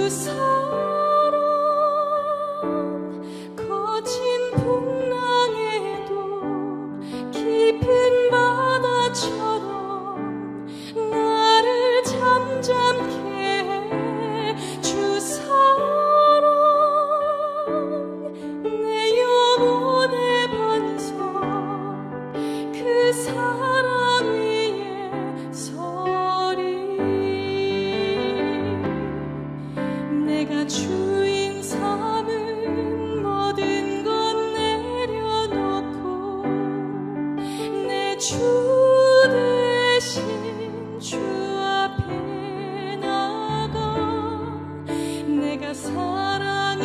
사랑 거친 풍랑에도 깊은 바다처럼 나를 잠잠케 해. 주 사랑 내 영혼의 반석 그 사랑 위에 서리. 내가 주인 삼은 모든 것 내려놓고 내 주 대신 주 앞에 나가. 내가 사랑했던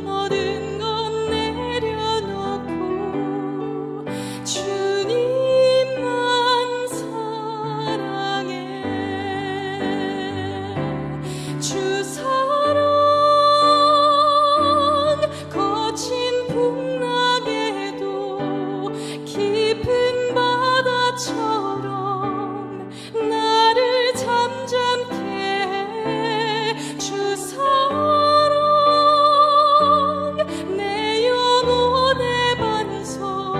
모든 것 내려놓고 주님만 사랑해. 주 사랑 거친 풍랑에도 깊은 바다처럼 나를 잠잠케 해. 주 사랑 내 영혼의 반석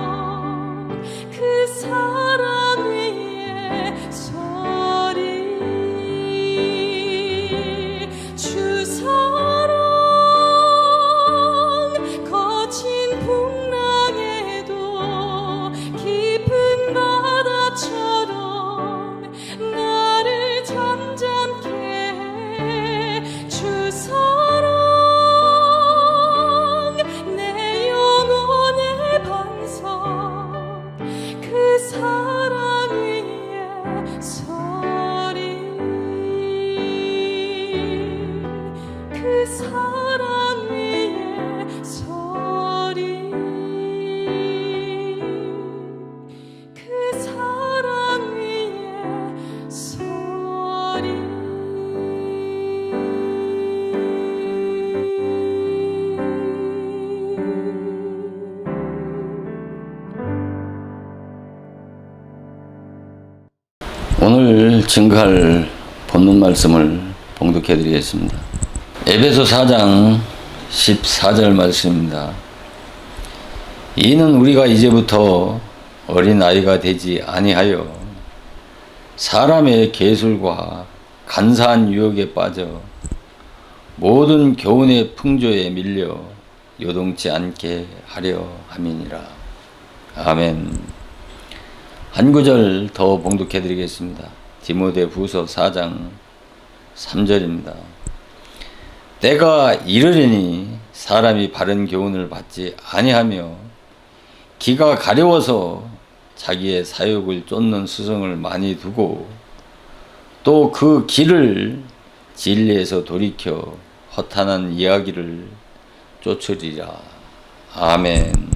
그 사랑 위에 서리. 주 사랑 거친 풍랑에도 깊은 바다처럼 나를 잠잠케 해. 주 사랑 내 영혼의 반석 그 사랑 위에 서리. 그 사랑 위에 서리. 그 사랑 위에 서리. 오늘 증거할 본문 말씀을 봉독해 드리겠습니다. 에베소 4장 14절 말씀입니다. 이는 우리가 이제부터 어린아이가 되지 아니하여 사람의 계술과 간사한 유혹에 빠져 모든 교훈의 풍조에 밀려 요동치 않게 하려 함이니라. 아멘. 한 구절 더 봉독해 드리겠습니다. 디모데후서 4장 3절입니다. 때가 이르리니 사람이 바른 교훈을 받지 아니하며 기가 가려워서 자기의 사욕을 쫓는 스승을 많이 두고 또 그 길을 진리에서 돌이켜 허탄한 이야기를 쫓으리라. 아멘.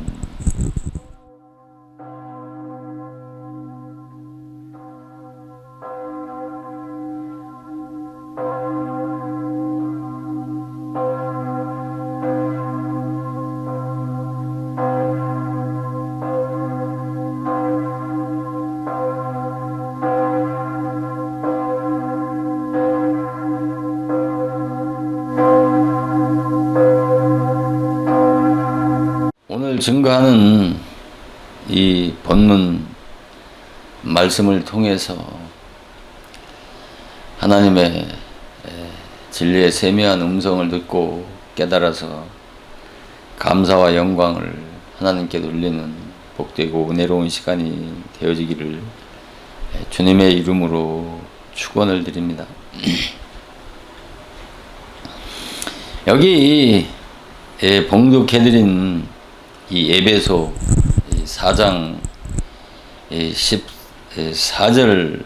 오늘 증거하는 이 본문 말씀을 통해서 하나님의 진리의 세미한 음성을 듣고 깨달아서 감사와 영광을 하나님께 돌리는 복되고 은혜로운 시간이 되어지기를 주님의 이름으로 축원을 드립니다. 여기 봉독해드린 이 에베소 4장 14절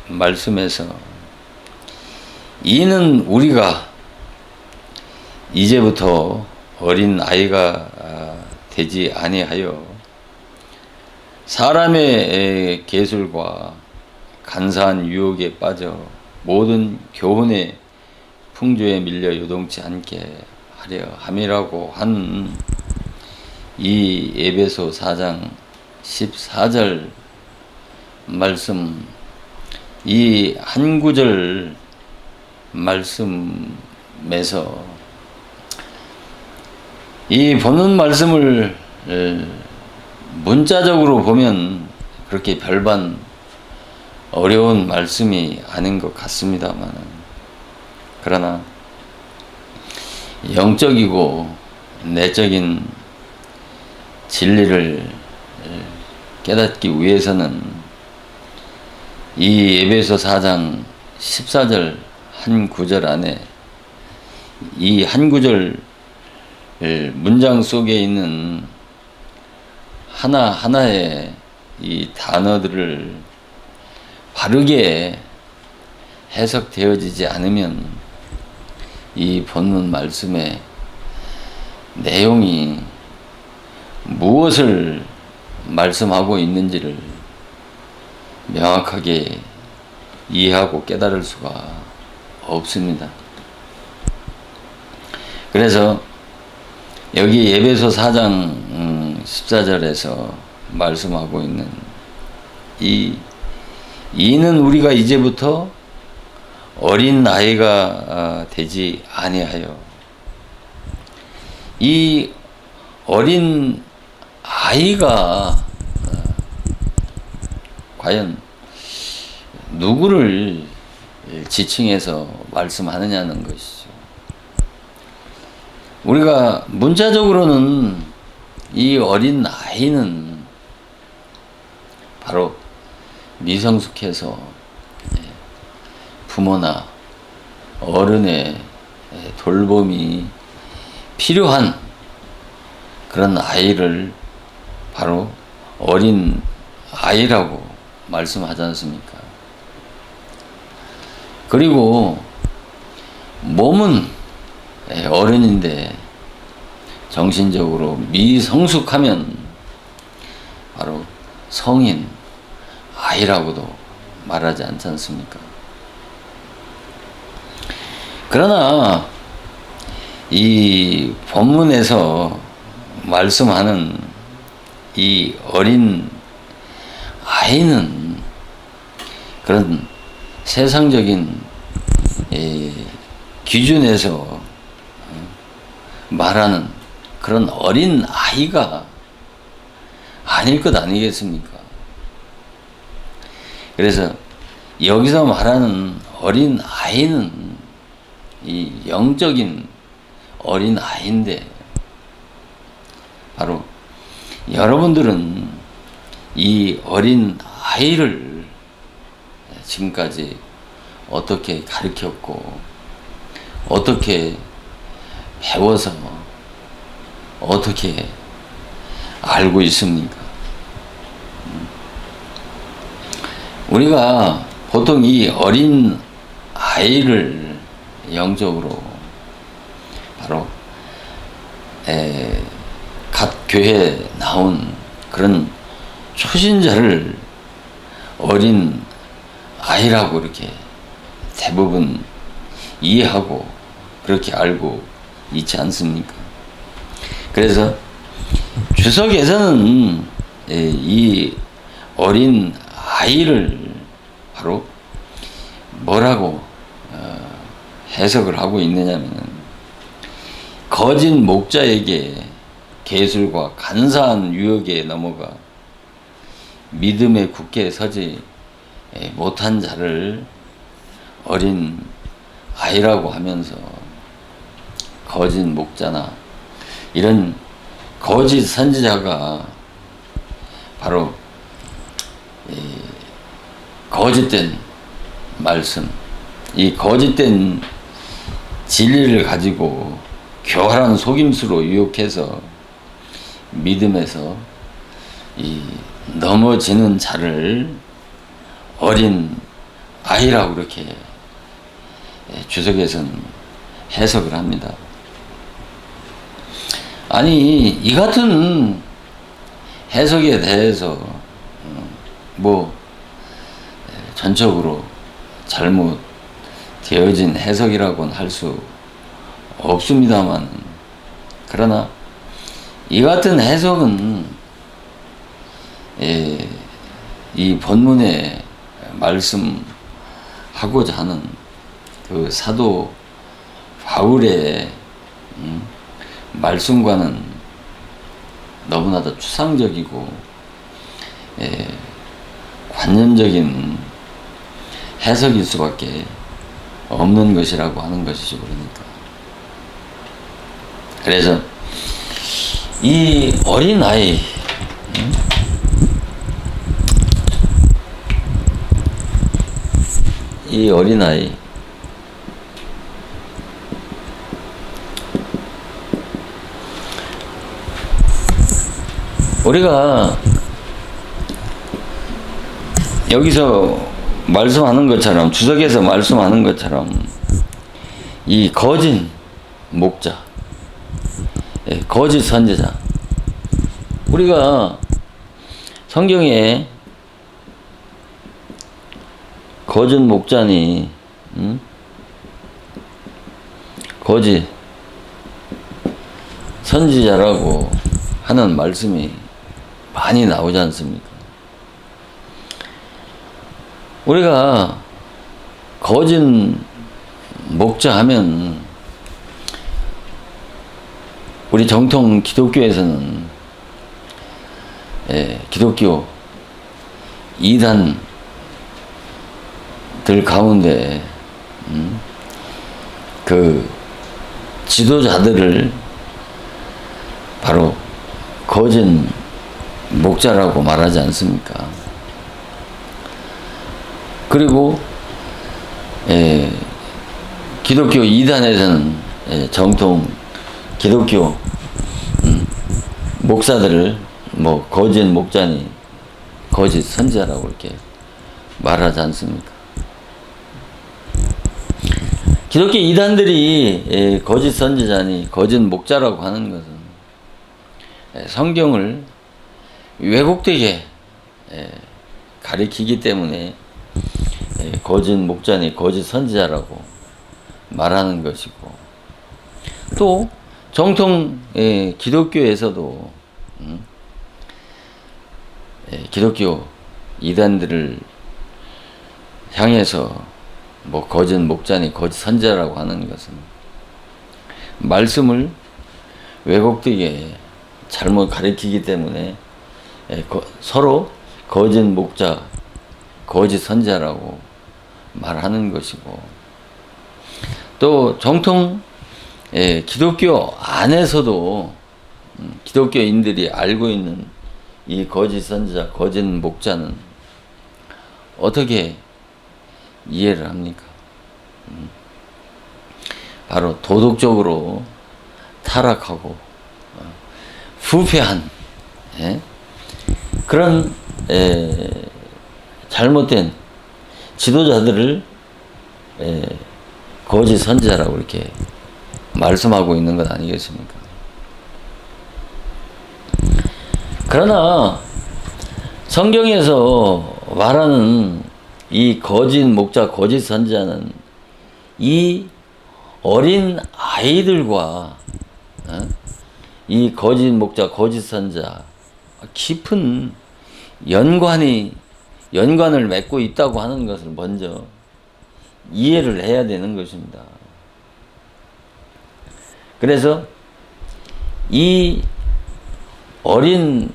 말씀에서 이는 우리가 이제부터 어린 아이가 되지 아니하여 사람의 계술과 간사한 유혹에 빠져 모든 교훈의 풍조에 밀려 요동치 않게 하려 함이라고 한 이 에베소 4장 14절 말씀, 이 한 구절 말씀에서 이 본문 말씀을 문자적으로 보면 그렇게 별반 어려운 말씀이 아닌 것 같습니다만, 그러나 영적이고 내적인 진리를 깨닫기 위해서는 이 에베소 4장 14절 한 구절 안에 이 한 구절 문장 속에 있는 하나하나의 이 단어들을 바르게 해석되어지지 않으면 이 본문 말씀의 내용이 무엇을 말씀하고 있는지를 명확하게 이해하고 깨달을 수가 없습니다. 그래서 여기 에베소 4장 14절에서 말씀하고 있는 이는 우리가 이제부터 어린 아이가 되지 아니하여, 이 어린 아이가 과연 누구를 지칭해서 말씀하느냐는 것이죠. 우리가 문자적으로는 이 어린 아이는 바로 미성숙해서 부모나 어른의 돌봄이 필요한 그런 아이를 바로 어린 아이라고 말씀하지 않습니까? 그리고 몸은 어른인데 정신적으로 미성숙하면 바로 성인, 아이라고도 말하지 않지 않습니까? 그러나 이 본문에서 말씀하는 이 어린 아이는 그런 세상적인 기준에서 말하는 그런 어린 아이가 아닐 것 아니겠습니까? 그래서 여기서 말하는 어린 아이는 이 영적인 어린 아이인데, 바로 여러분들은 이 어린 아이를 지금까지 어떻게 가르쳤고 어떻게 배워서 어떻게 알고 있습니까? 우리가 보통 이 어린 아이를 영적으로 바로 갓 교회에 나온 그런 초신자를 어린 아이라고 이렇게 대부분 이해하고 그렇게 알고 있지 않습니까? 그래서 주석에서는 이 어린 아이를 바로 뭐라고 해석을 하고 있느냐면, 거짓 목자에게 계술과 간사한 유혹에 넘어가 믿음에 굳게 서지 못한 자를 어린 아이라고 하면서 거짓 목자나 이런 거짓 선지자가 바로 거짓된 말씀, 이 거짓된 진리를 가지고 교활한 속임수로 유혹해서 믿음에서 이 넘어지는 자를 어린 아이라고 그렇게 주석에서는 해석을 합니다. 아니, 이 같은 해석에 대해서 전적으로 잘못 되어진 해석이라고는 할 수 없습니다만, 그러나 이 같은 해석은 이 본문에 말씀하고자 하는 그 사도 바울의 말씀과는 너무나도 추상적이고 관념적인 해석일 수밖에 없는 것이라고 하는 것이죠. 그러니까 그래서 이 어린아이 이 어린아이 우리가 여기서 말씀하는 것처럼 주석에서 말씀하는 것처럼 이 거짓 목자, 거짓 선지자, 우리가 성경에 거짓 목자니 거짓 선지자라고 하는 말씀이 많이 나오지 않습니까? 우리가 거짓 목자 하면 우리 정통 기독교에서는 기독교 이단들 가운데 그 지도자들을 바로 거짓 목자라고 말하지 않습니까? 그리고 기독교 이단에서는 정통 기독교 목사들을 뭐 거짓 목자니 거짓 선지자라고 이렇게 말하지 않습니까? 기독교 이단들이 거짓 선지자니 거짓 목자라고 하는 것은 성경을 왜곡되게 가리키기 때문에 거짓 목자니 거짓 선지자라고 말하는 것이고, 또 정통 기독교에서도 기독교 이단들을 향해서 뭐 거짓 목자니 거짓 선지자라고 하는 것은 말씀을 왜곡되게 잘못 가리키기 때문에 서로 거짓 목자, 거짓 선지자라고 말하는 것이고, 또 정통 기독교 안에서도 기독교인들이 알고 있는 이 거짓 선지자, 거짓 목자는 어떻게 이해를 합니까? 바로 도덕적으로 타락하고 부패한 그런 잘못된 지도자들을 거짓 선지자라고 이렇게 말씀하고 있는 것 아니겠습니까? 그러나 성경에서 말하는 이 거짓 목자, 거짓 선지자는 이 어린 아이들과 이 거짓 목자, 거짓 선지자 깊은 연관을 맺고 있다고 하는 것을 먼저 이해를 해야 되는 것입니다. 그래서 이 어린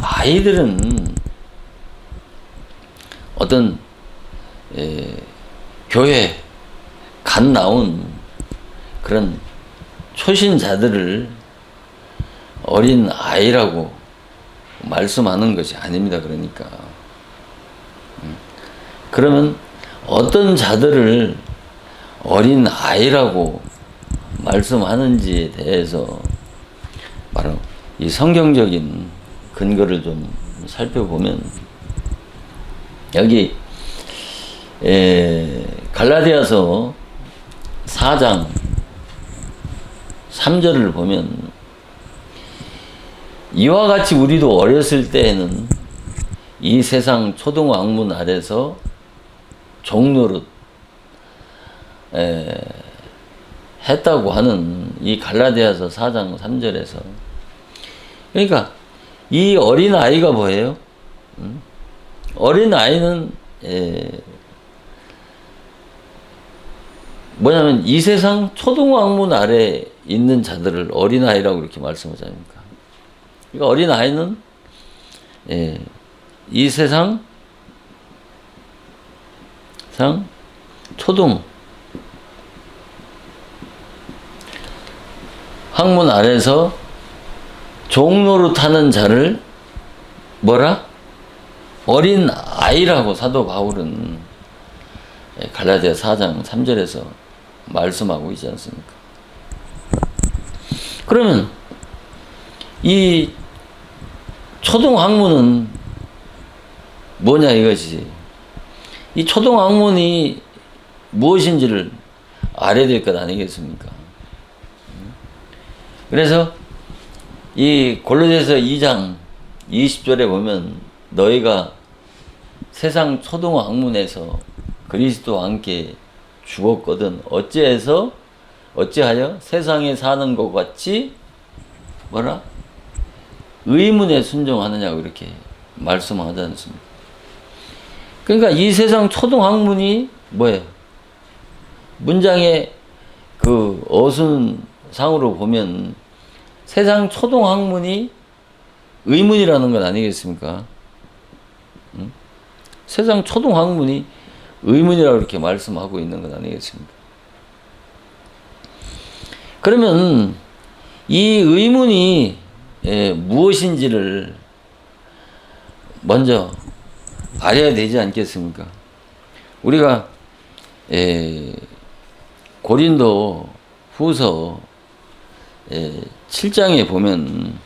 아이들은 어떤 교회 갓 나온 그런 초신자들을 어린 아이라고 말씀하는 것이 아닙니다. 그러니까 그러면 어떤 자들을 어린 아이라고 말씀하는지에 대해서 바로 이 성경적인 근거를 좀 살펴보면, 여기 갈라디아서 4장 3절을 보면, 이와 같이 우리도 어렸을 때에는 이 세상 초등왕문 아래서 종노릇 했다고 하는 이 갈라디아서 4장 3절에서, 그러니까 이 어린 아이가 뭐예요? 어린 아이는 뭐냐면 이 세상 초등학문 아래 있는 자들을 어린아이라고 이렇게 말씀하지 않습니까? 그러니까 어린아이는 이 세상 초등 학문 아래서 종로로 타는 자를 뭐라? 어린 아이라고 사도 바울은 갈라디아 4장 3절에서 말씀하고 있지 않습니까? 그러면 이 초등학문은 뭐냐 이것이. 이 초등학문이 무엇인지를 알아야 될 것 아니겠습니까? 그래서 이 골로새서 2장 20절에 보면 너희가 세상 초등학문에서 그리스도와 함께 죽었거든 어찌하여 세상에 사는 것 같이 뭐라? 의문에 순종하느냐고 이렇게 말씀하지 않습니까? 그러니까 이 세상 초등학문이 뭐예요? 문장의 그 어순상으로 보면 세상 초등학문이 의문이라는 건 아니겠습니까? 응? 세상 초등학문이 의문이라고 이렇게 말씀하고 있는 건 아니겠습니까? 그러면 이 의문이 무엇인지를 먼저 알아야 되지 않겠습니까? 우리가 고린도 후서 7장에 보면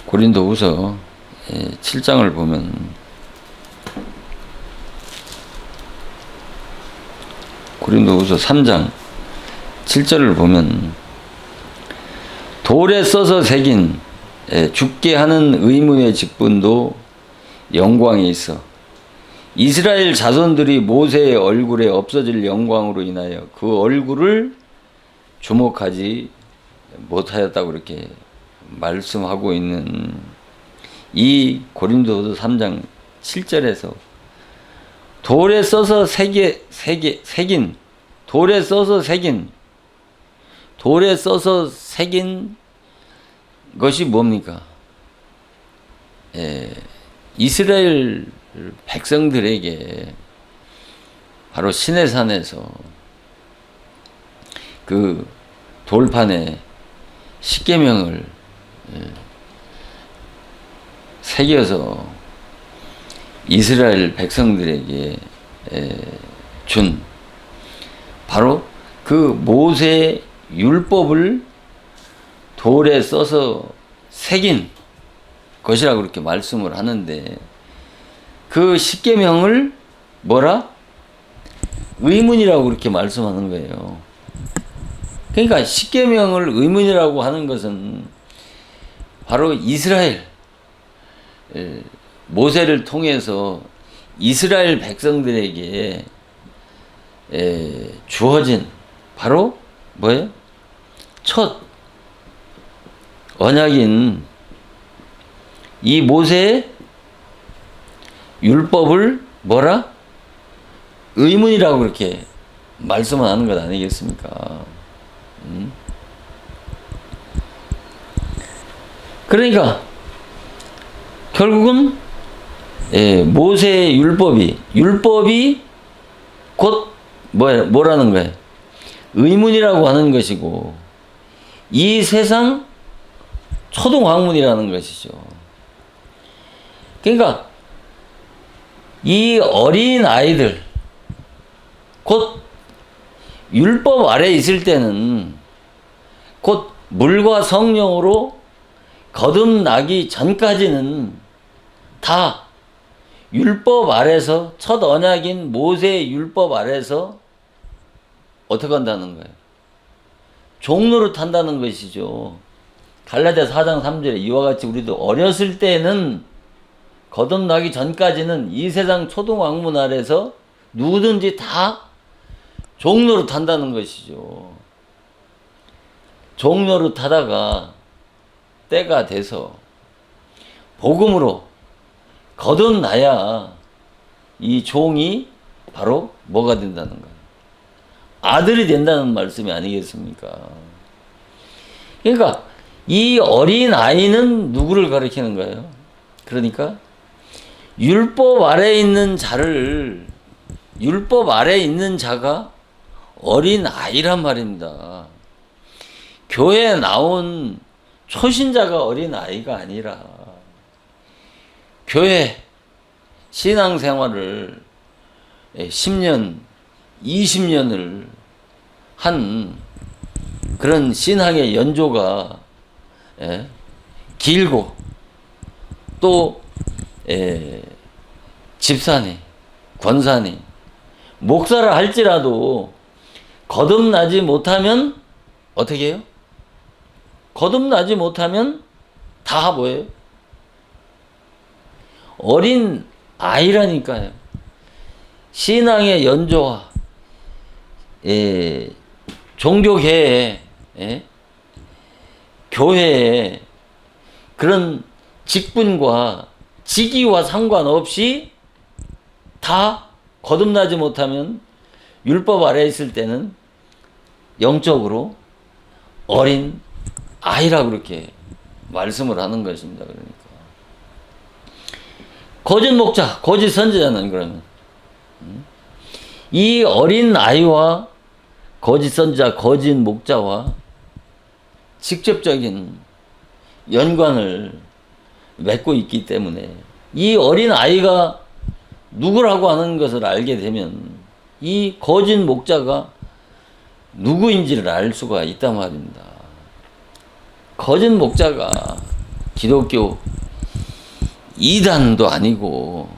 고린도 후서 7장을 보면 고린도 후서 3장 7절을 보면 돌에 써서 새긴 죽게 하는 의문의 직분도 영광에 있어 이스라엘 자손들이 모세의 얼굴에 없어질 영광으로 인하여 그 얼굴을 주목하지 못하였다고 이렇게 말씀하고 있는 이 고린도서 3장 7절에서 돌에 써서 새긴 것이 뭡니까? 이스라엘 백성들에게 바로 시내산에서 그 돌판에 십계명을 새겨서 이스라엘 백성들에게 준 바로 그 모세의 율법을 돌에 써서 새긴 것이라고 그렇게 말씀을 하는데 그 십계명을 뭐라? 의문이라고 그렇게 말씀하는 거예요. 그러니까 십계명을 의문이라고 하는 것은 바로 이스라엘 모세를 통해서 이스라엘 백성들에게 주어진 바로 뭐예요? 첫 언약인 이 모세의 율법을 뭐라? 의문이라고 그렇게 말씀을 하는 것 아니겠습니까? 그러니까 결국은 모세의 율법이 곧 뭐라는 거예요? 의문이라고 하는 것이고 이 세상 초등학문이라는 것이죠. 그러니까 이 어린 아이들 곧 율법 아래 있을 때는 곧 물과 성령으로 거듭나기 전까지는 다 율법 아래서 첫 언약인 모세의 율법 아래서 어떻게 한다는 거예요? 종로를 탄다는 것이죠. 갈라디아 4장 3절에 이와 같이 우리도 어렸을 때는 거듭나기 전까지는 이 세상 초등학문 아래서 누구든지 다 종로를 탄다는 것이죠. 종로를 타다가 때가 돼서 복음으로 거듭나야 이 종이 바로 뭐가 된다는 거예요? 아들이 된다는 말씀이 아니겠습니까? 그러니까 이 어린 아이는 누구를 가리키는 거예요? 그러니까 율법 아래에 있는 자를, 율법 아래에 있는 자가 어린 아이란 말입니다. 교회에 나온 초신자가 어린 아이가 아니라 교회 신앙생활을 10년, 20년을 한 그런 신앙의 연조가 길고 또 집사니, 권사니, 목사를 할지라도 거듭나지 못하면 어떻게 해요? 거듭나지 못하면 다 뭐예요? 어린 아이라니까요. 신앙의 연조와 종교계에 교회에 그런 직분과 직위와 상관없이 다 거듭나지 못하면 율법 아래에 있을 때는 영적으로 어린 아이라고 그렇게 말씀을 하는 것입니다. 그러니까 거짓 목자, 거짓 선지자는 그러면 이 어린 아이와 거짓 선지자, 거짓 목자와 직접적인 연관을 맺고 있기 때문에 이 어린 아이가 누구라고 하는 것을 알게 되면 이 거짓 목자가 누구인지를 알 수가 있단 말입니다. 거짓 목자가 기독교 이단도 아니고,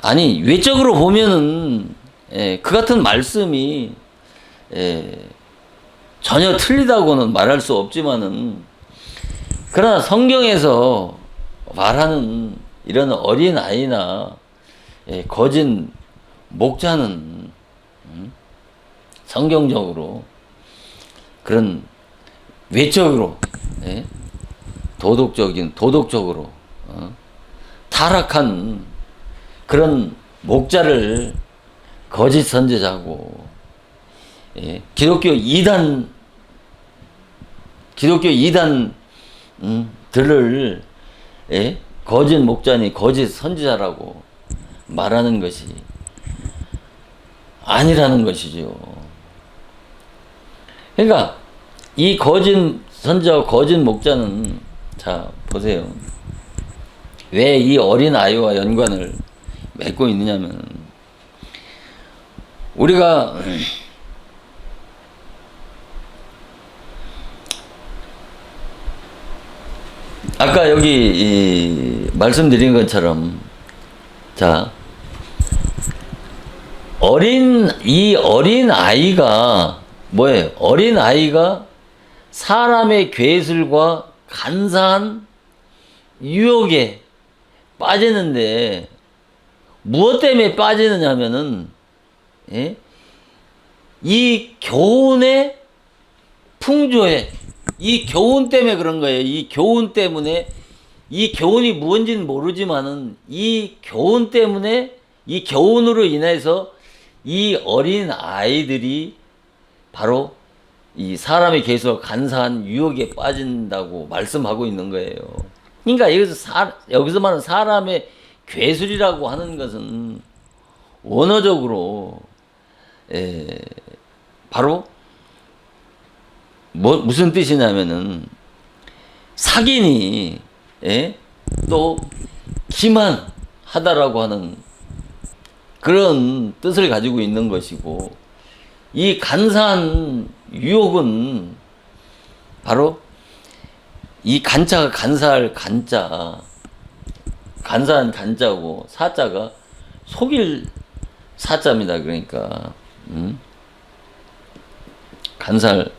아니 외적으로 보면은 그 같은 말씀이 전혀 틀리다고는 말할 수 없지만은, 그러나 성경에서 말하는 이런 어린 아이나 거짓 목자는 성경적으로 그런 외적으로 도덕적으로 타락한 그런 목자를 거짓 선지자고, 기독교 이단들을 거짓 목자니 거짓 선지자라고 말하는 것이 아니라는 것이죠. 그러니까 이 거짓 선지자와 거짓 목자는, 자 보세요. 왜 이 어린 아이와 연관을 맺고 있느냐면, 우리가 아까 여기 말씀드린 것처럼, 자 이 어린 아이가 뭐예요? 어린 아이가 사람의 괴술과 간사한 유혹에 빠지는데, 무엇 때문에 빠지느냐 하면은 이 교훈의 풍조에, 이 교훈 때문에 그런 거예요. 이 교훈 때문에, 이 교훈이 무엇인지는 모르지만은 이 교훈 때문에, 이 교훈으로 인해서 이 어린 아이들이 바로 이 사람의 계속 간사한 유혹에 빠진다고 말씀하고 있는 거예요. 그러니까 여기서 말하는 사람의 괴술이라고 하는 것은 원어적으로 바로 무슨 뜻이냐면은 사기니 또 기만하다라고 하는 그런 뜻을 가지고 있는 것이고, 이 간사한 유혹은 바로 이 간자가 간사할 간자, 간사한 간자고, 사자가 속일 사자입니다. 그러니까 간사할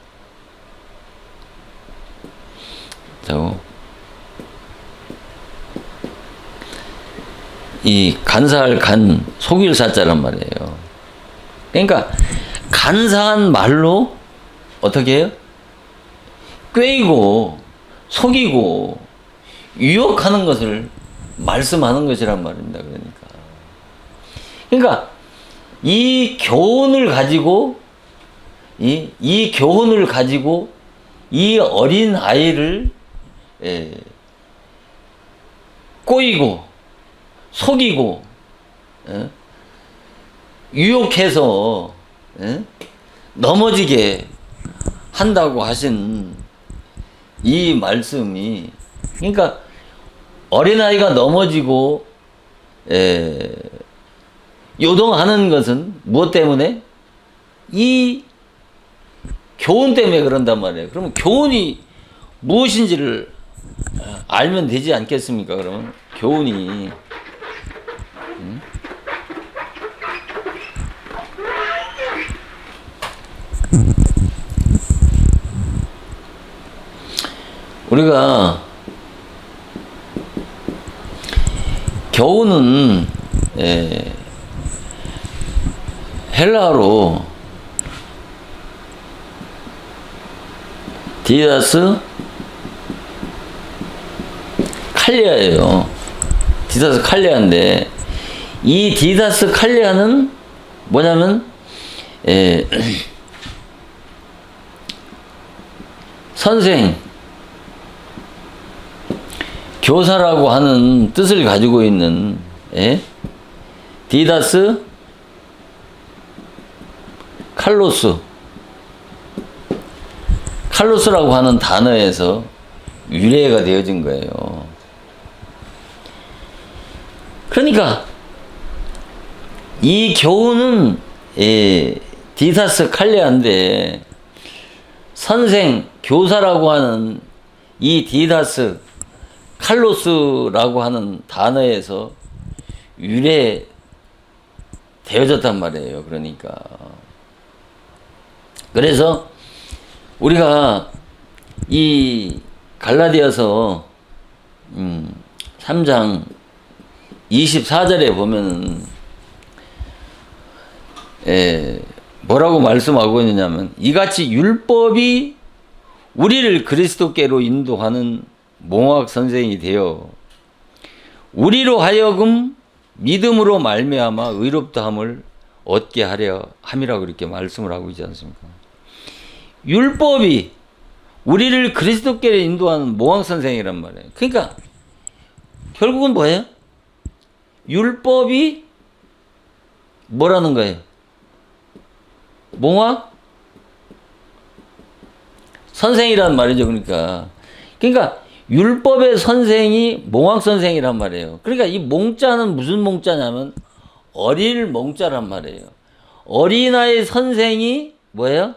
자고, 이 간사할 간, 속일 사자란 말이에요. 그러니까 간사한 말로 어떻게 해요? 꾀이고 속이고 유혹하는 것을 말씀하는 것이란 말입니다. 그러니까 그러니까 이 교훈을 가지고 이 교훈을 가지고 이 어린 아이를 꼬이고 속이고 유혹해서 넘어지게 한다고 하신 이 말씀이, 그러니까 어린아이가 넘어지고 요동하는 것은 무엇 때문에? 이 교훈 때문에 그런단 말이에요. 그러면 교훈이 무엇인지를 알면 되지 않겠습니까? 그러면 교훈이 우리가 교훈은 헬라어로 디다스 칼리아예요. 디다스 칼리아인데 이 디다스 칼리아는 뭐냐면 선생, 교사라고 하는 뜻을 가지고 있는 디다스 칼로스라고 하는 단어에서 유래가 되어진 거예요. 그러니까 이 교훈은 디다스 칼리아인데 선생, 교사라고 하는 이 디다스 칼로스라고 하는 단어에서 유래되어졌단 말이에요. 그러니까 그래서 우리가 이 갈라디아서 3장 24절에 보면은 뭐라고 말씀하고 있느냐면 이같이 율법이 우리를 그리스도께로 인도하는 몽학 선생이 되어 우리로 하여금 믿음으로 말미암아 의롭다함을 얻게 하려 함이라고 이렇게 말씀을 하고 있지 않습니까? 율법이 우리를 그리스도께로 인도하는 몽학 선생이란 말이에요. 그러니까 결국은 뭐예요? 율법이 뭐라는 거예요? 몽학 선생이란 말이죠. 그러니까 율법의 선생이 몽학 선생이란 말이에요. 그러니까 이 몽자는 무슨 몽자냐면 어릴 몽자란 말이에요. 어린아이 선생이 뭐예요?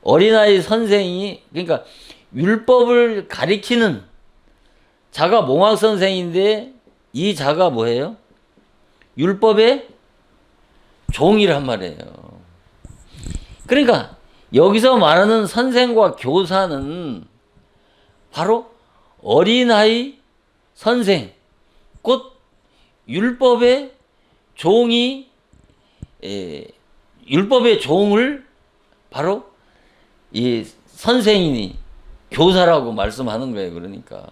어린아이 선생이, 그러니까 율법을 가리키는 자가 몽학 선생인데 이 자가 뭐예요? 율법의 종이란 말이에요. 그러니까 여기서 말하는 선생과 교사는 바로 어린아이 선생, 곧 율법의 종이, 율법의 종을 바로 이 선생이니 교사라고 말씀하는 거예요. 그러니까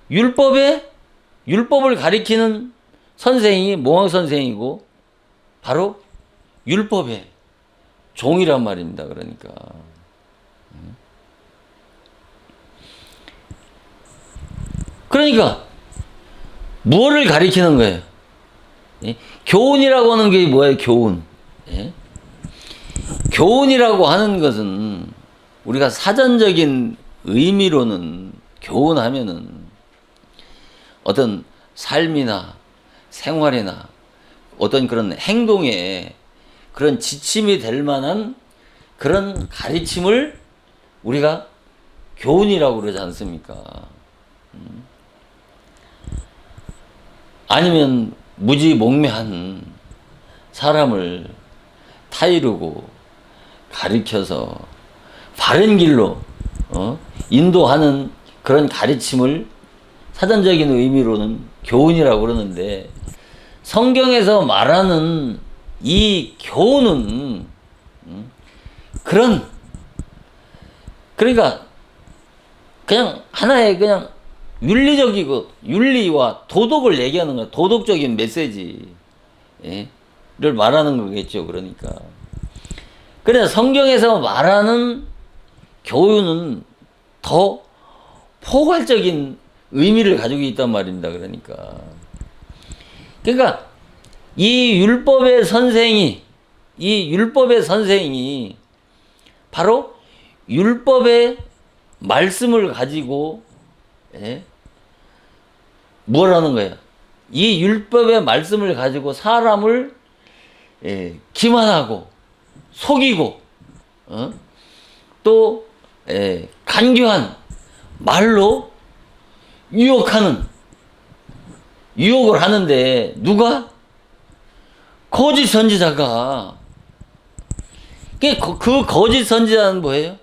율법을 가리키는 선생이 몽학 선생이고 바로 율법의 종이란 말입니다. 그러니까 무엇을 가리키는 거예요? 교훈이라고 하는 게 뭐예요? 교훈. 교훈이라고 하는 것은 우리가 사전적인 의미로는 교훈하면은 어떤 삶이나 생활이나 어떤 그런 행동에 그런 지침이 될 만한 그런 가르침을 우리가 교훈이라고 그러지 않습니까? 아니면 무지몽매한 사람을 타이르고 가르쳐서 바른 길로 인도하는 그런 가르침을 사전적인 의미로는 교훈이라고 그러는데 성경에서 말하는 이 교훈은 그러니까 그냥 하나의 그냥 윤리적이고 윤리와 도덕을 얘기하는 거야. 도덕적인 메시지. 예? 를 말하는 거겠죠. 그러니까. 그래서 성경에서 말하는 교훈은 더 포괄적인 의미를 가지고 있단 말입니다. 그러니까 이 율법의 선생이 바로 율법의 말씀을 가지고 뭘 하는 거예요? 이 율법의 말씀을 가지고 사람을 기만하고 속이고 또 간교한 말로 유혹을 하는데 누가? 거짓 선지자가. 그 거짓 선지자는 뭐예요?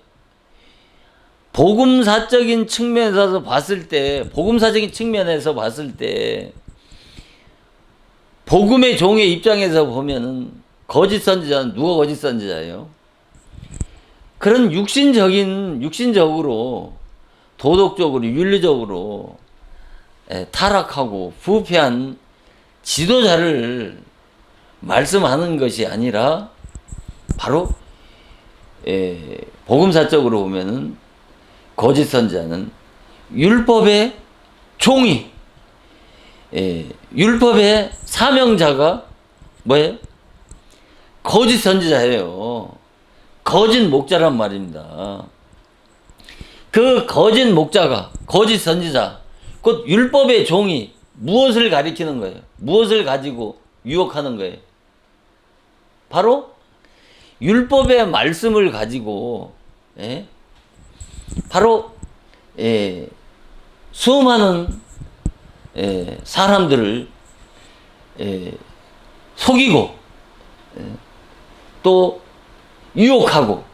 복음사적인 측면에서 봤을 때 복음의 종의 입장에서 보면은 거짓 선지자는 누가 거짓 선지자예요? 그런 육신적으로 도덕적으로 윤리적으로 타락하고 부패한 지도자를 말씀하는 것이 아니라 바로 복음사적으로 보면은 거짓 선지자는 율법의 종이 율법의 사명자가 뭐예요? 거짓 선지자예요. 거짓 목자란 말입니다. 그 거짓 목자가 거짓 선지자 곧 율법의 종이 무엇을 가리키는 거예요? 무엇을 가지고 유혹하는 거예요? 바로 율법의 말씀을 가지고 바로 수많은 사람들을 속이고 또 유혹하고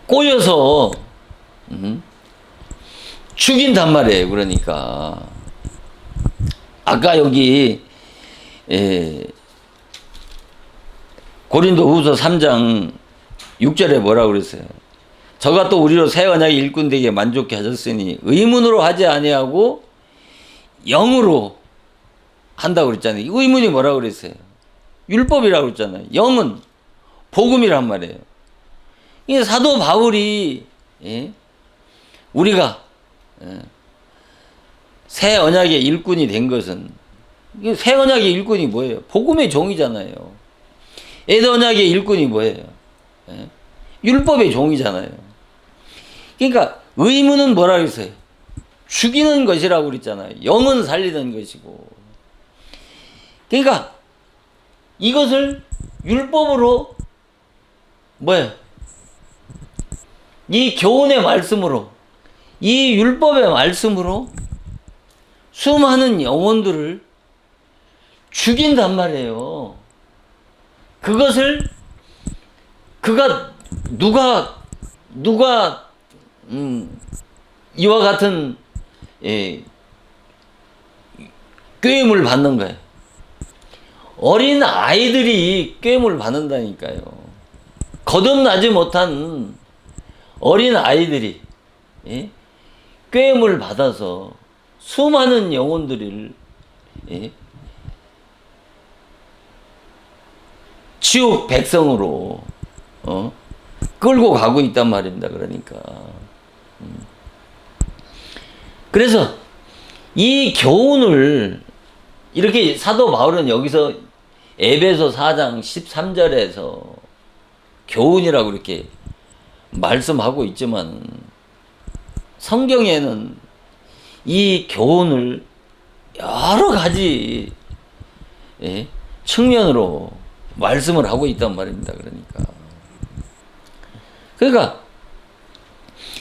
꼬여서 죽인단 말이에요. 그러니까 아까 여기 고린도후서 3장 6절에 뭐라고 그랬어요? 저가 또 우리로 새 언약의 일꾼 되게 만족케 하셨으니 의문으로 하지 아니하고 영으로 한다고 그랬잖아요. 이 의문이 뭐라고 그랬어요? 율법이라고 그랬잖아요. 영은 복음이란 말이에요. 이 사도 바울이 우리가 새 언약의 일꾼이 된 것은 새 언약의 일꾼이 뭐예요? 복음의 종이잖아요. 옛 언약의 일꾼이 뭐예요? 율법의 종이잖아요. 그러니까 의무는 뭐라고 했어요? 죽이는 것이라고 그랬잖아요. 영은 살리는 것이고. 그러니까 이것을 율법으로 뭐예요? 이 교훈의 말씀으로 이 율법의 말씀으로 수많은 영혼들을 죽인단 말이에요. 그것을 누가 이와 같은 꾀임을 받는 거예요. 어린 아이들이 꾀임을 받는다니까요. 거듭나지 못한 어린 아이들이 꾀임을 받아서 수많은 영혼들을 지옥 백성으로 끌고 가고 있단 말입니다. 그러니까 그래서 이 교훈을 이렇게 사도 바울은 여기서 에베소 4장 13절에서 교훈이라고 이렇게 말씀하고 있지만 성경에는 이 교훈을 여러 가지 측면으로 말씀을 하고 있단 말입니다. 그러니까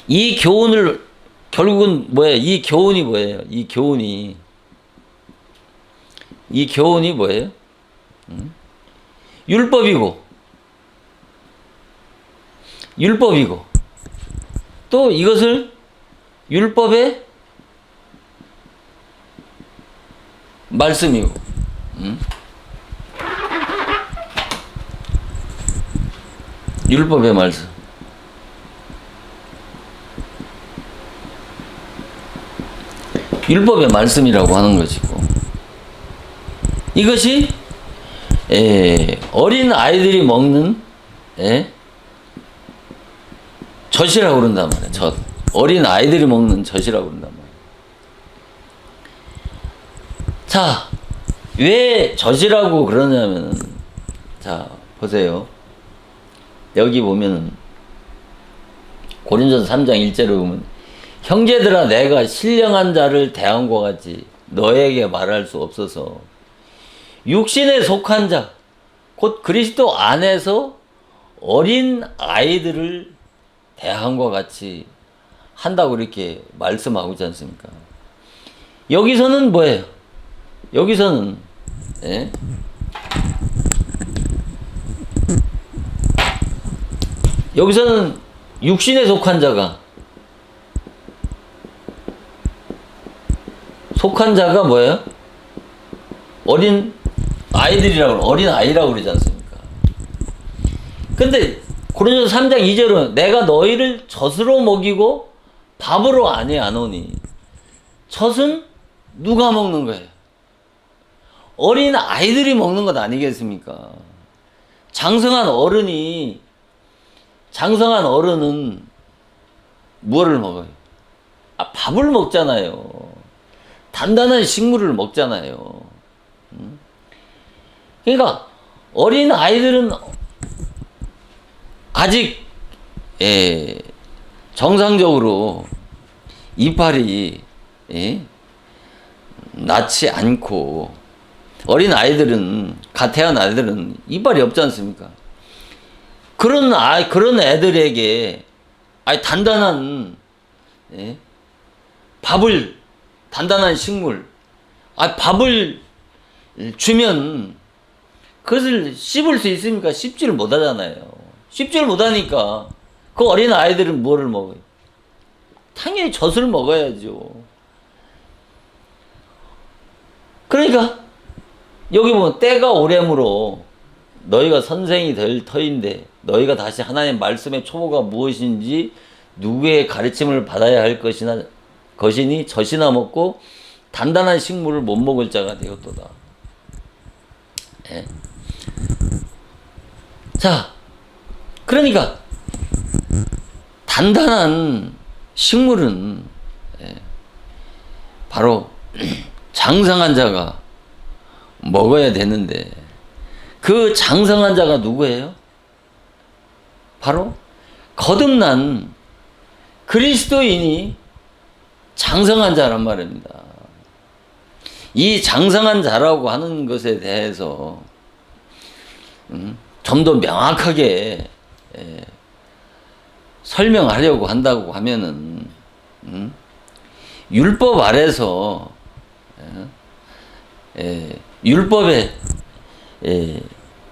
이 교훈을 결국은 뭐예요? 이 교훈이 뭐예요? 이 교훈이 뭐예요? 율법이고 또 이것을 율법의 말씀이고 율법의 말씀. 율법의 말씀이라고 하는 것이고, 이것이 어린 아이들이 먹는 젖이라고 그런단 말이에요. 젖. 어린 아이들이 먹는 젖이라고 그런단 말이에요. 자, 왜 젖이라고 그러냐면은, 자, 보세요. 여기 보면은 고린도서 3장 1절을 보면, 형제들아 내가 신령한 자를 대함과 같이 너에게 말할 수 없어서 육신에 속한 자, 곧 그리스도 안에서 어린 아이들을 대함과 같이 한다고 이렇게 말씀하고 있지 않습니까? 여기서는 뭐예요? 여기서는 여기서는 육신에 속한 자가 뭐예요? 어린 아이라고 그러지 않습니까? 근데 고린도서 3장 2절은 내가 너희를 젖으로 먹이고 밥으로 아니하노니, 젖은 누가 먹는 거예요? 어린 아이들이 먹는 것 아니겠습니까? 장성한 어른은 무엇을 먹어요? 밥을 먹잖아요. 단단한 식물을 먹잖아요. 그러니까 어린 아이들은 아직 정상적으로 이빨이 낳지 않고, 어린 아이들은, 갓 태어난 아이들은 이빨이 없지 않습니까? 그런 애들에게 단단한 단단한 식물, 밥을 주면 그것을 씹을 수 있습니까? 씹지를 못하잖아요. 씹지를 못하니까 그 어린 아이들은 뭐를 먹어요? 당연히 젖을 먹어야죠. 그러니까 여기 보면 때가 오래므로 너희가 선생이 될 터인데 너희가 다시 하나님 말씀의 초보가 무엇인지 누구의 가르침을 받아야 할 것이니 젖이나 먹고 단단한 식물을 못 먹을 자가 되었도다. 자, 그러니까 단단한 식물은 바로 장성한 자가 먹어야 되는데, 그 장성한 자가 누구예요? 바로 거듭난 그리스도인이 장성한 자란 말입니다. 이 장성한 자라고 하는 것에 대해서 좀 더 명확하게 설명하려고 한다고 하면은, 율법 아래서 율법의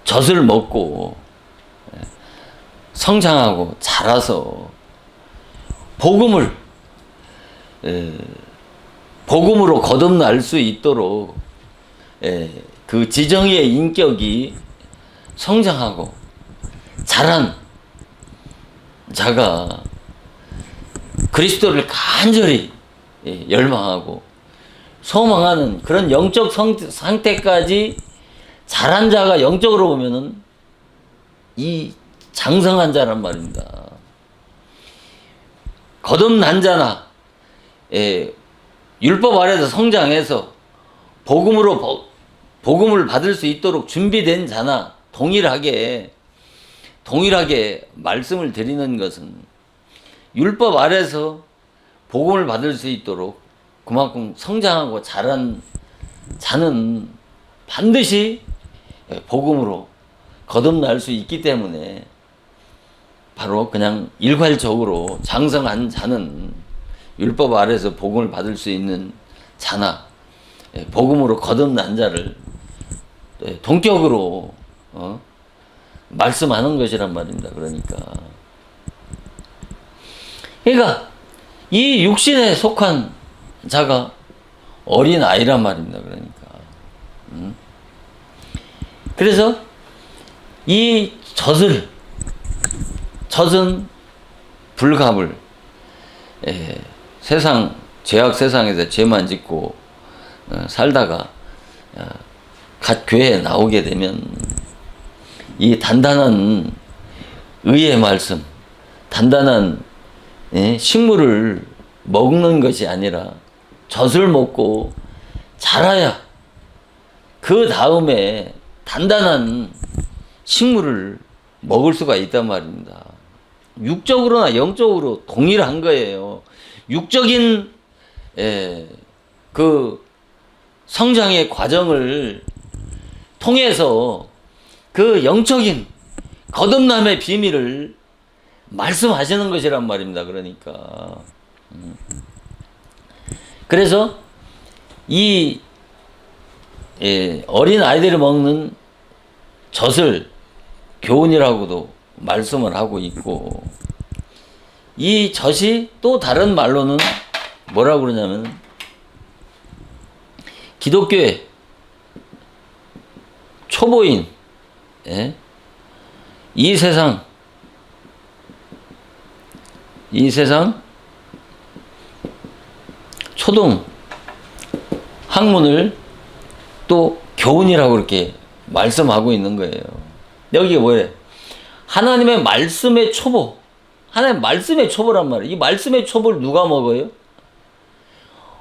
젖을 먹고 성장하고 자라서 복음으로 거듭날 수 있도록 그 지정의 인격이 성장하고 자란 자가 그리스도를 간절히 열망하고 소망하는 그런 영적 상태까지 자란 자가 영적으로 보면은 이 장성한 자란 말입니다. 거듭난 자나 율법 아래서 성장해서 복음을 받을 수 있도록 준비된 자나 동일하게 말씀을 드리는 것은, 율법 아래서 복음을 받을 수 있도록 그만큼 성장하고 자란 자는 반드시 복음으로 거듭날 수 있기 때문에, 바로 그냥 일괄적으로 장성한 자는 율법 아래서 복음을 받을 수 있는 자나 복음으로 거듭난 자를 동격으로 말씀하는 것이란 말입니다. 그러니까 이 육신에 속한 자가 어린 아이란 말입니다. 그래서 이 젖은 불갑을 세상 죄악 세상에서 죄만 짓고 살다가 갓 교회에 나오게 되면 이 단단한 의의 말씀, 단단한 식물을 먹는 것이 아니라 젖을 먹고 자라야 그 다음에 단단한 식물을 먹을 수가 있단 말입니다. 육적으로나 영적으로 동일한 거예요. 육적인 그 성장의 과정을 통해서 그 영적인 거듭남의 비밀을 말씀하시는 것이란 말입니다. 그러니까 그래서 이 어린 아이들이 먹는 젖을 교훈이라고도 말씀을 하고 있고, 이 젖이 또 다른 말로는 뭐라고 그러냐면 기독교의 초보인 이 세상 초등 학문을 또 교훈이라고 그렇게 말씀하고 있는 거예요. 여기 뭐예요? 하나님의 말씀의 초보. 하나님 말씀의 초보란 말이에요. 이 말씀의 초보를 누가 먹어요?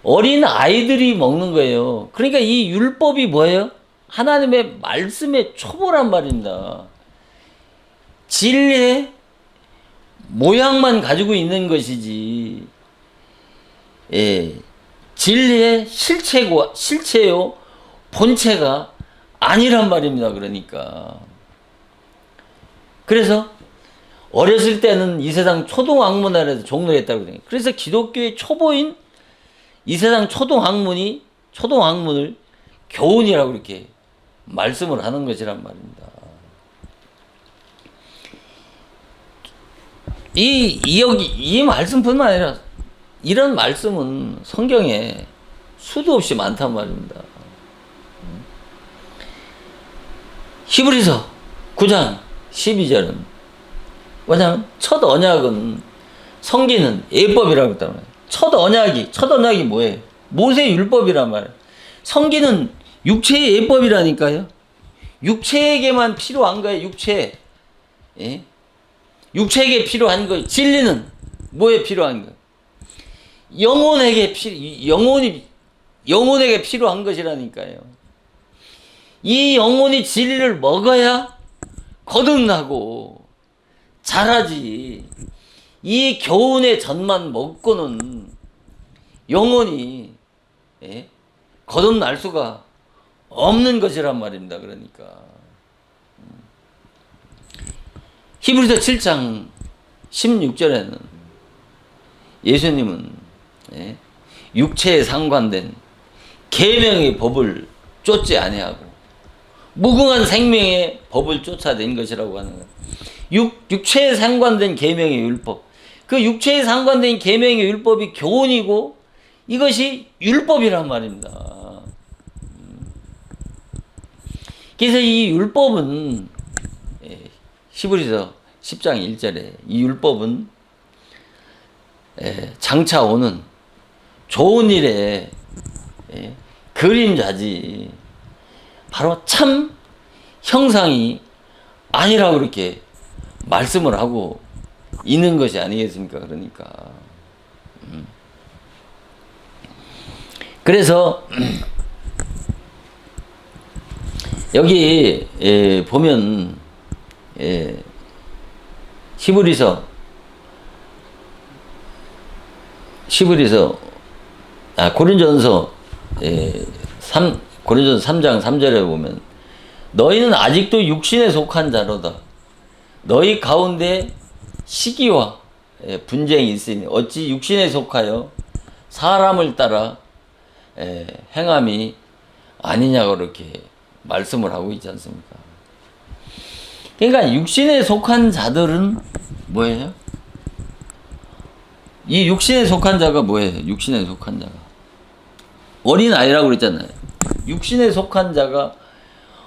어린 아이들이 먹는 거예요. 그러니까 이 율법이 뭐예요? 하나님의 말씀의 초보란 말입니다. 진리의 모양만 가지고 있는 것이지, 진리의 실체요, 본체가 아니란 말입니다. 그러니까. 그래서 어렸을 때는 이 세상 초등학문안에서 종로를 했다고 그래요. 그래서 기독교의 초보인 이 세상 초등학문을 교훈이라고 이렇게 말씀을 하는 것이란 말입니다. 이 말씀뿐만 아니라 이런 말씀은 성경에 수도 없이 많단 말입니다. 히브리서 9장 12절은 뭐냐면 첫 언약은 성기는 예법이라고 했단 말이에요. 첫 언약이 뭐예요? 모세 율법이란 말이에요. 성기는 육체의 예법이라니까요. 육체에게만 필요한 거예요. 육체에게 필요한 거예요. 진리는 뭐에 필요한 거예요? 영혼에게 필요한 것이라니까요. 이 영혼이 진리를 먹어야 거듭나고 자라지. 이 교훈의 젖만 먹고는 영혼이 거듭날 수가 없는 것이란 말입니다. 그러니까 히브리서 7장 16절에는 예수님은 육체에 상관된 계명의 법을 쫓지 아니하고 무궁한 생명의 법을 쫓아낸 것이라고 하는 거예요. 육체에 상관된 계명의 율법, 그 육체에 상관된 계명의 율법이 교훈이고 이것이 율법이란 말입니다. 그래서 이 율법은 히브리서 10장 1절에 이 율법은 장차 오는 좋은 일의 그림자지 바로 참 형상이 아니라고 이렇게 말씀을 하고 있는 것이 아니겠습니까? 그러니까 그래서 여기 보면 고린전서 3장 3절에 보면 너희는 아직도 육신에 속한 자로다. 너희 가운데 시기와 분쟁이 있으니 어찌 육신에 속하여 사람을 따라 행함이 아니냐고 이렇게 말씀을 하고 있지 않습니까? 그러니까 육신에 속한 자들은 뭐예요? 이 육신에 속한 자가 뭐예요? 육신에 속한 자가 어린 아이라고 그랬잖아요. 육신에 속한 자가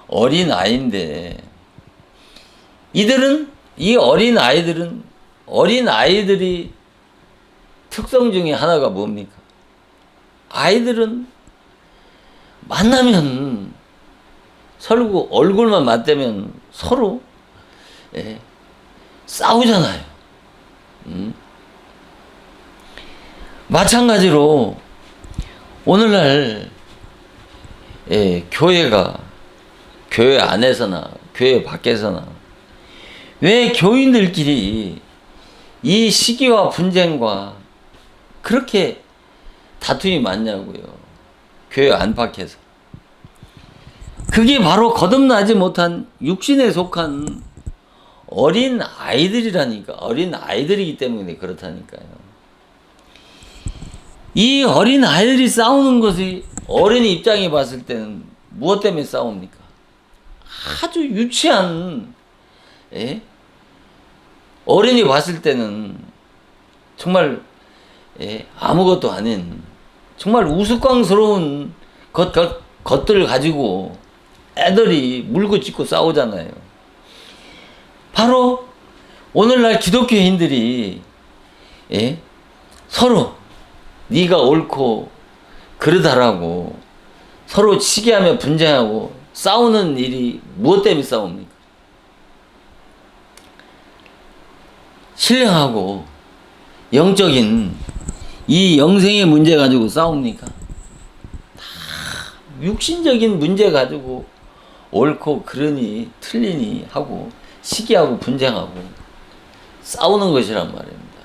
어린 아이인데 이 어린 아이들이 특성 중에 하나가 뭡니까? 아이들은 만나면 서로 얼굴만 맞대면 서로 싸우잖아요. 마찬가지로 오늘날 교회가 교회 안에서나 교회 밖에서나 왜 교인들끼리 이 시기와 분쟁과 그렇게 다툼이 많냐고요. 교회 안팎에서. 그게 바로 거듭나지 못한 육신에 속한 어린 아이들이라니까. 어린 아이들이기 때문에 그렇다니까요. 이 어린 아이들이 싸우는 것이 어린 입장에 봤을 때는 무엇 때문에 싸웁니까? 아주 유치한 어른이 봤을 때는 정말 아무것도 아닌 정말 우스꽝스러운 것들을 가지고 애들이 물고 찢고 싸우잖아요. 바로 오늘날 기독교인들이 서로 네가 옳고 그러다라고 서로 시기하며 분쟁하고 싸우는 일이 무엇 때문에 싸웁니까? 신령하고 영적인 이 영생의 문제 가지고 싸웁니까? 다 육신적인 문제 가지고 옳고 그러니 틀리니 하고 시기하고 분쟁하고 싸우는 것이란 말입니다.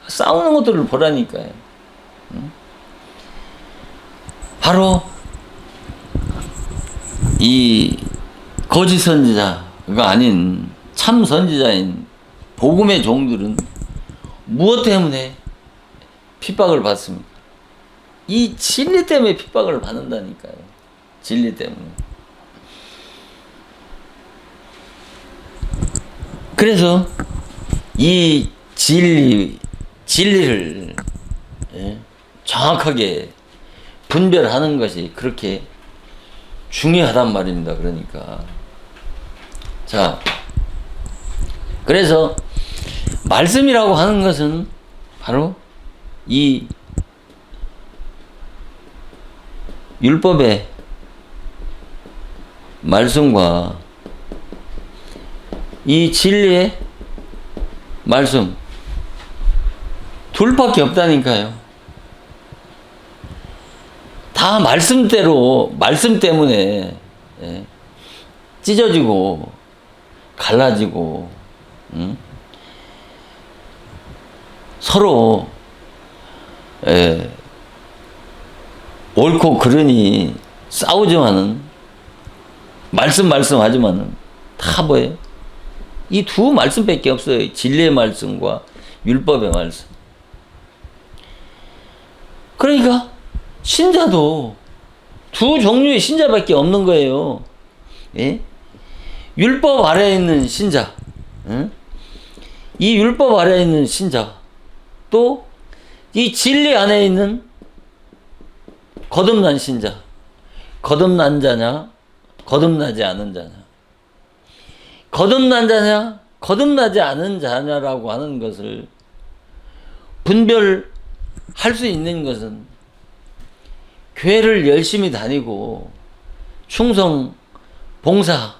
싸우는 것들을 보라니까요. 바로 이 거짓 선지자가 아닌 참 선지자인 복음의 종들은 무엇 때문에 핍박을 받습니까? 이 진리 때문에 핍박을 받는다니까요. 진리 때문에. 그래서 이 진리를 정확하게 분별하는 것이 그렇게 중요하단 말입니다. 그러니까 자, 그래서 말씀이라고 하는 것은 바로 이 율법의 말씀과 이 진리의 말씀 둘밖에 없다니까요. 다 말씀대로 말씀 때문에 찢어지고 갈라지고 서로 옳고 그러니 싸우지만은 말씀하지만은 다 뭐예요? 이 두 말씀밖에 없어요. 진리의 말씀과 율법의 말씀. 그러니까 신자도 두 종류의 신자밖에 없는 거예요. 율법 아래에 있는 신자, 이 율법 아래에 있는 신자, 또 이 진리 안에 있는 거듭난 신자, 거듭난 자냐, 거듭나지 않은 자냐, 거듭난 자냐, 거듭나지 않은 자냐라고 하는 것을 분별할 수 있는 것은 교회를 열심히 다니고 충성, 봉사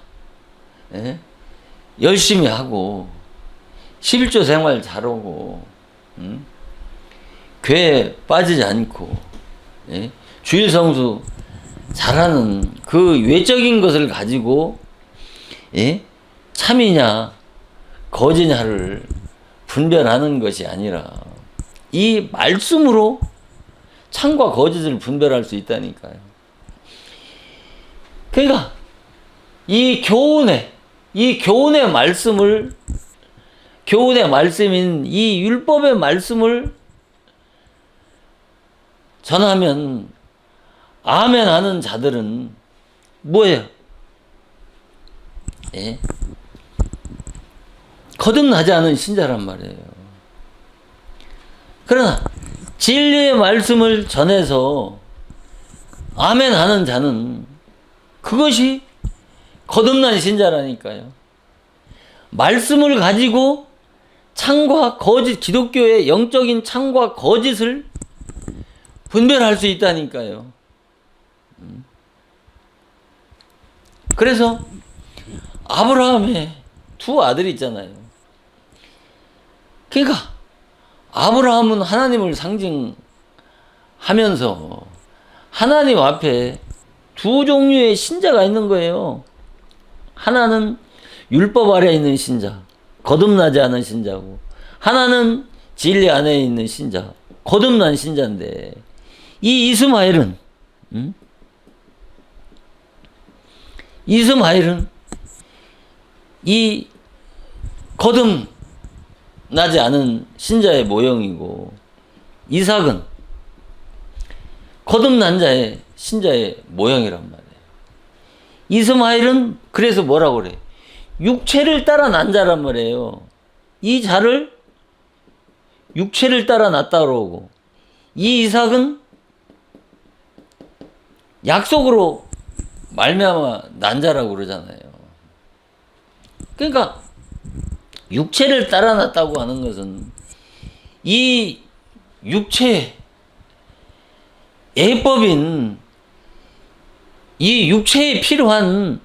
열심히 하고 11조 생활 잘하고 교회에 빠지지 않고 주일 성수 잘하는 그 외적인 것을 가지고 참이냐 거짓냐를 분별하는 것이 아니라 이 말씀으로 참과 거짓을 분별할 수 있다니까요. 그러니까 이 교훈의 말씀을, 교훈의 말씀인 이 율법의 말씀을 전하면 아멘 하는 자들은 뭐예요? 거듭나지 않은 신자란 말이에요. 그러나 진리의 말씀을 전해서 아멘 하는 자는 그것이 거듭난 신자라니까요. 말씀을 가지고 참과 거짓, 기독교의 영적인 참과 거짓을 분별할 수 있다니까요. 그래서 아브라함의 두 아들이 있잖아요. 그러니까 아브라함은 하나님을 상징하면서 하나님 앞에 두 종류의 신자가 있는 거예요. 하나는 율법 아래에 있는 신자, 거듭나지 않은 신자고, 하나는 진리 안에 있는 신자, 거듭난 신자인데, 이 이스마엘은 이 거듭나지 않은 신자의 모형이고, 이삭은 거듭난 자의 신자의 모형이란 말이에요. 이스마엘은 그래서 뭐라고 그래? 육체를 따라 난 자란 말이에요. 이 자를 육체를 따라 났다 그러고, 이 이삭은 약속으로 말미암아 난 자라고 그러잖아요. 그러니까 육체를 따라 났다고 하는 것은 이 육체의 예법인 이 육체에 필요한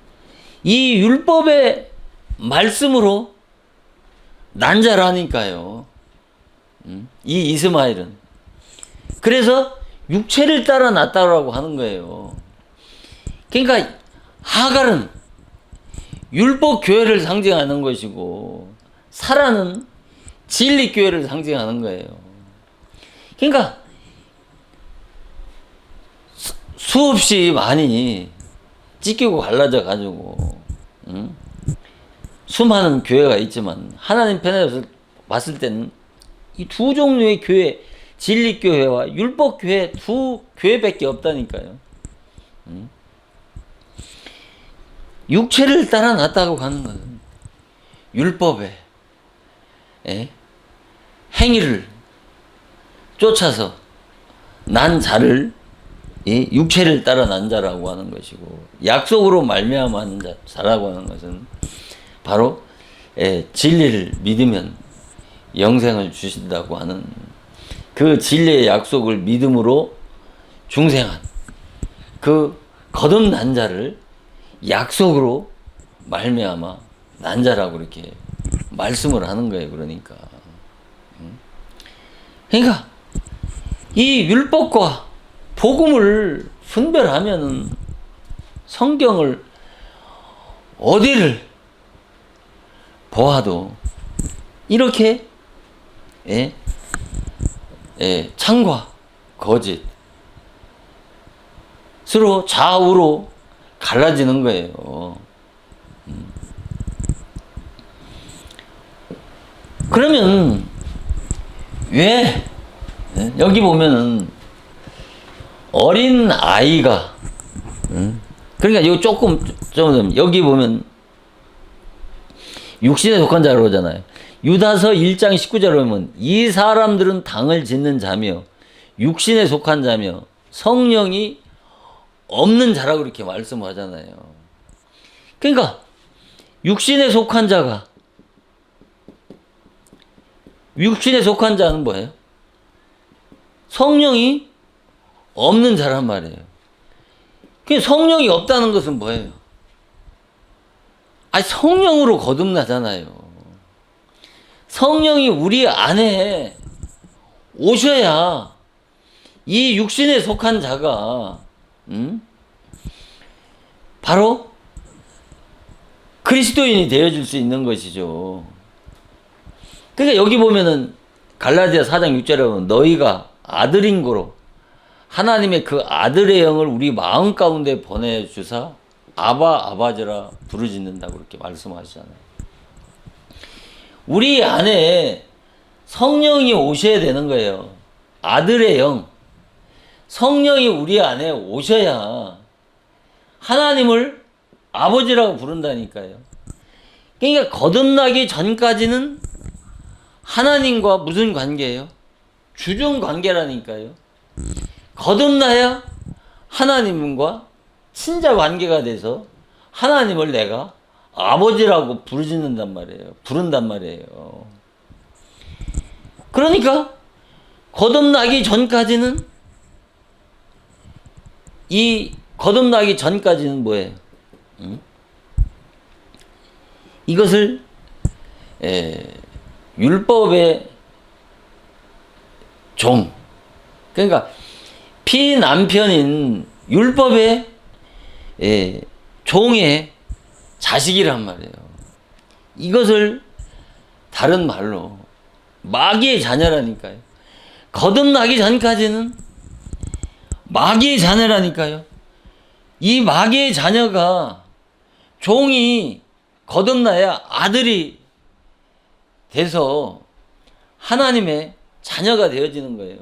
이 율법의 말씀으로 난 자라니까요. 이 이스마엘은. 그래서 육체를 따라 났다고 하는 거예요. 그러니까 하갈은 율법 교회를 상징하는 것이고 사라는 진리 교회를 상징하는 거예요. 그러니까 수없이 많이 찢기고 갈라져 가지고 수많은 교회가 있지만 하나님 편에서 봤을 때는 이 두 종류의 교회, 진리 교회와 율법 교회 두 교회밖에 없다니까요. 육체를 따라 났다고 하는 것은 율법의 행위를 쫓아서 난 자를 육체를 따라 난 자라고 하는 것이고, 약속으로 말미암아 하는 자라고 하는 것은 바로 진리를 믿으면 영생을 주신다고 하는 그 진리의 약속을 믿음으로 중생한 그 거듭난 자를 약속으로 말미암아 난 자라고 이렇게 말씀을 하는 거예요. 그러니까 이 율법과 복음을 분별하면은 성경을 어디를 보아도 이렇게 참과 거짓으로 좌우로 갈라지는 거예요. 그러면 왜 여기 보면은 어린 아이가 그러니까 이거 좀 여기 보면 육신에 속한 자라고 하잖아요. 유다서 1장 19절에 보면 이 사람들은 당을 짓는 자며 육신에 속한 자며 성령이 없는 자라고 이렇게 말씀하잖아요. 그러니까 육신에 속한 자는 뭐예요? 성령이 없는 자란 말이에요. 그 성령이 없다는 것은 뭐예요? 성령으로 거듭나잖아요. 성령이 우리 안에 오셔야 이 육신에 속한 자가 바로 그리스도인이 되어줄 수 있는 것이죠. 그러니까 여기 보면은 갈라디아 4장 6절에 보면 너희가 아들인 고로 하나님의 그 아들의 영을 우리 마음 가운데 보내주사 아버지라 부르짖는다고 이렇게 말씀하시잖아요. 우리 안에 성령이 오셔야 되는 거예요. 아들의 영, 성령이 우리 안에 오셔야 하나님을 아버지라고 부른다니까요. 그러니까 거듭나기 전까지는 하나님과 무슨 관계예요? 주중 관계라니까요. 거듭나야 하나님과 친자 관계가 돼서 하나님을 내가 아버지라고 부른단 말이에요. 그러니까 거듭나기 전까지는 이 거듭나기 전까지는 뭐예요? 응? 이것을 율법의 종, 그러니까 피남편인 율법의 종의 자식이란 말이에요. 이것을 다른 말로 마귀의 자녀라니까요. 거듭나기 전까지는 마귀의 자녀라니까요. 이 마귀의 자녀가 종이 거듭나야 아들이 돼서 하나님의 자녀가 되어지는 거예요.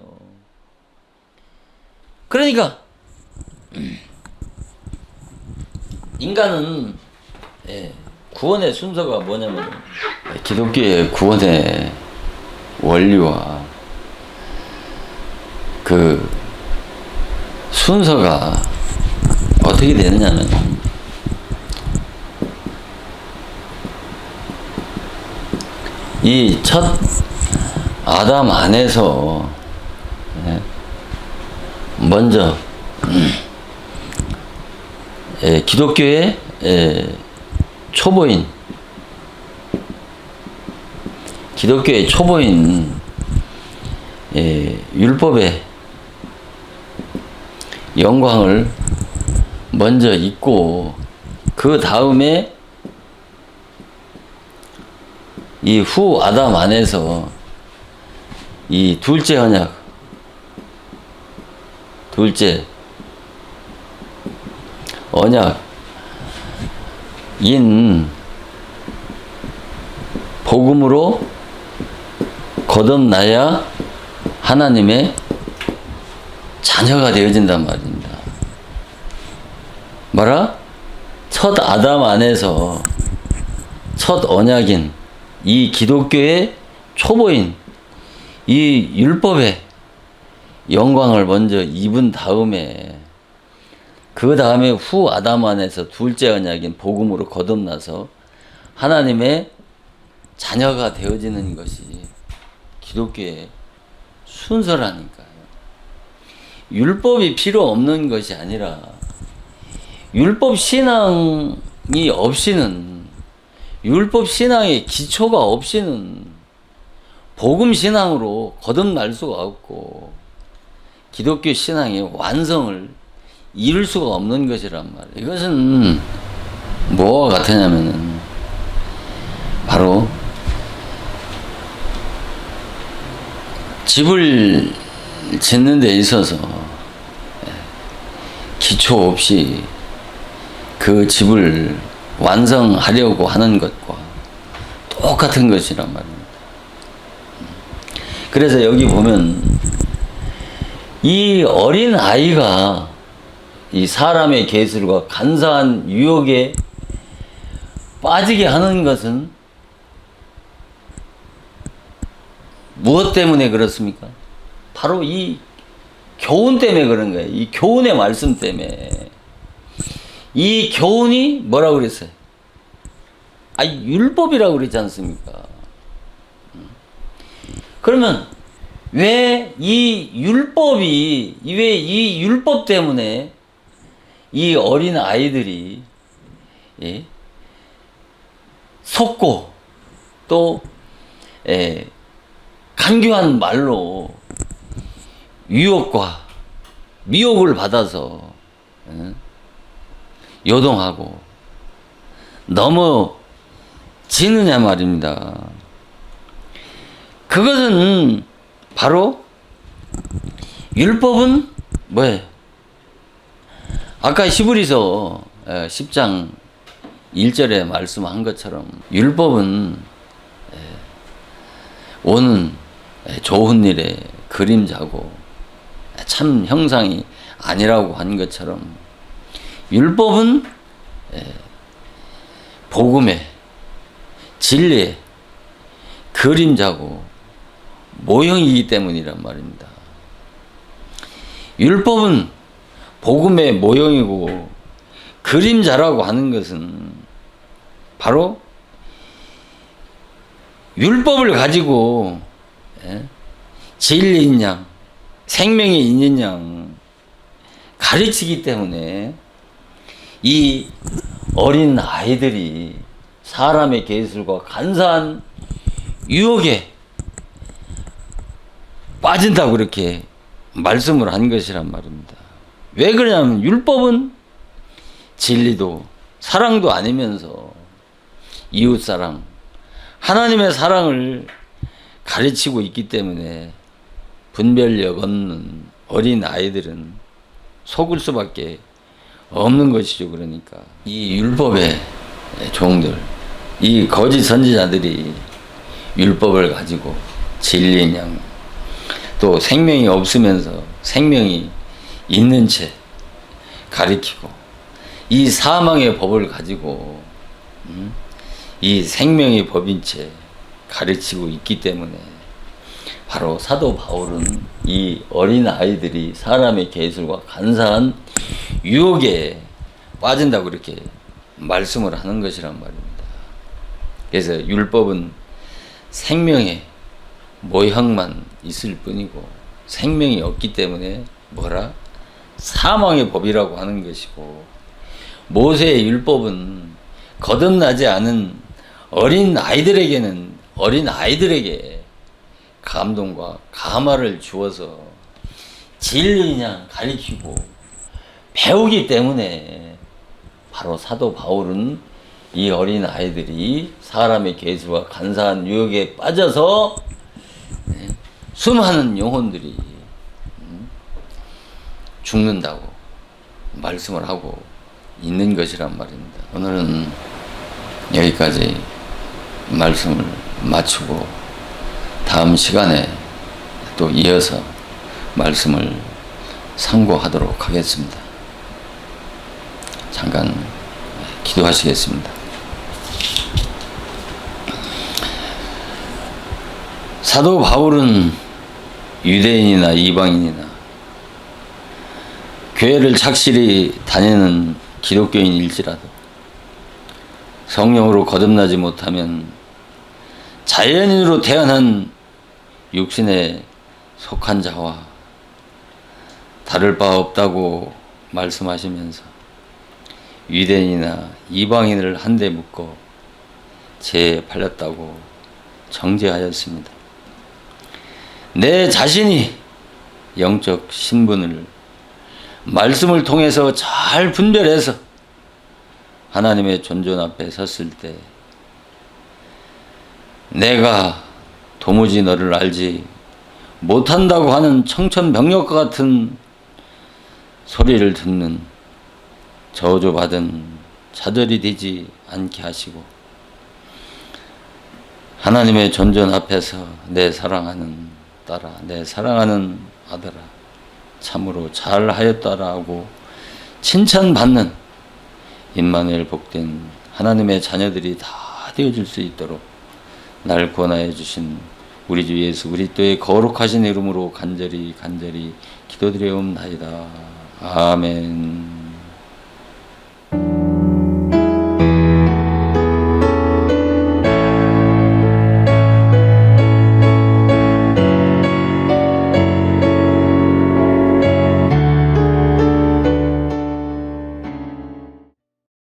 그러니까 인간은 구원의 순서가 뭐냐면 기독교의 구원의 원리와 그 순서가 어떻게 되느냐는 이 첫 아담 안에서 먼저 기독교의 초보인 율법의 영광을 먼저 잊고 그 다음에 이 후 아담 안에서 이 둘째 언약인 복음으로 거듭나야 하나님의 자녀가 되어진단 말입니다. 뭐라? 첫 아담 안에서 첫 언약인 이 기독교의 초보인 이 율법의 영광을 먼저 입은 다음에 그 다음에 후 아담 안에서 둘째 언약인 복음으로 거듭나서 하나님의 자녀가 되어지는 것이 기독교의 순서라니까요. 율법이 필요 없는 것이 아니라 율법 신앙이 없이는 율법 신앙의 기초가 없이는 복음 신앙으로 거듭날 수가 없고 기독교 신앙의 완성을 이룰 수가 없는 것이란 말이에요. 이것은 뭐와 같으냐면은 바로 집을 짓는 데 있어서 기초 없이 그 집을 완성하려고 하는 것과 똑같은 것이란 말입니다. 그래서 여기 보면 이 어린 아이가 이 사람의 계술과 간사한 유혹에 빠지게 하는 것은 무엇 때문에 그렇습니까? 바로 이 교훈 때문에 그런 거예요. 이 교훈의 말씀 때문에. 이 교훈이 뭐라고 그랬어요? 율법이라고 그랬지 않습니까? 그러면 왜 이 율법 때문에 이 어린 아이들이 속고 또 간교한 말로 유혹과 미혹을 받아서 요동하고 넘어지느냐 말입니다. 그것은 바로 율법은 뭐예요? 아까 히브리서 10장 1절에 말씀한 것처럼 율법은 오는 좋은 일의 그림자고 참 형상이 아니라고 한 것처럼 율법은 복음의 진리의 그림자고 모형이기 때문이란 말입니다. 율법은 복음의 모형이고 그림자라고 하는 것은 바로 율법을 가지고 진리인 양, 생명이 있는 양, 가르치기 때문에 이 어린 아이들이 사람의 계술과 간사한 유혹에 빠진다고 그렇게 말씀을 한 것이란 말입니다. 왜 그러냐면 율법은 진리도 사랑도 아니면서 이웃사랑, 하나님의 사랑을 가르치고 있기 때문에 분별력 없는 어린 아이들은 속을 수밖에 없는 것이죠. 그러니까 이 율법의 종들, 이 거짓 선지자들이 율법을 가지고 진리인 양, 또 생명이 없으면서 생명이 있는 채 가리키고 이 사망의 법을 가지고 이 생명의 법인 채 가르치고 있기 때문에 바로 사도 바울은 이 어린 아이들이 사람의 계술과 간사한 유혹에 빠진다고 그렇게 말씀을 하는 것이란 말입니다. 그래서 율법은 생명의 모형만 있을 뿐이고 생명이 없기 때문에 뭐라? 사망의 법이라고 하는 것이고, 모세의 율법은 거듭나지 않은 어린 아이들에게 감동과 감화를 주어서 진리냐 가리키고 배우기 때문에 바로 사도 바울은 이 어린 아이들이 사람의 계수와 간사한 유혹에 빠져서 수많은 영혼들이 죽는다고 말씀을 하고 있는 것이란 말입니다. 오늘은 여기까지 말씀을 마치고 다음 시간에 또 이어서 말씀을 상고하도록 하겠습니다. 잠깐 기도하시겠습니다. 사도 바울은 유대인이나 이방인이나 교회를 착실히 다니는 기독교인일지라도 성령으로 거듭나지 못하면 자연인으로 태어난 육신에 속한 자와 다를 바 없다고 말씀하시면서 유대인이나 이방인을 한데 묶어 죄에 팔렸다고 정죄하였습니다. 내 자신이 영적 신분을 말씀을 통해서 잘 분별해서 하나님의 존존 앞에 섰을 때 내가 도무지 너를 알지 못한다고 하는 청천벽력과 같은 소리를 듣는 저주받은 자들이 되지 않게 하시고 하나님의 존존 앞에서 내 사랑하는 딸아, 내 사랑하는 아들아, 참으로 잘하였다라고 칭찬받는 임마누엘 복된 하나님의 자녀들이 다 되어질 수 있도록 날 구원하여 주신 우리 주 예수 그리스도의 거룩하신 이름으로 간절히 기도드려옵나이다. 아멘.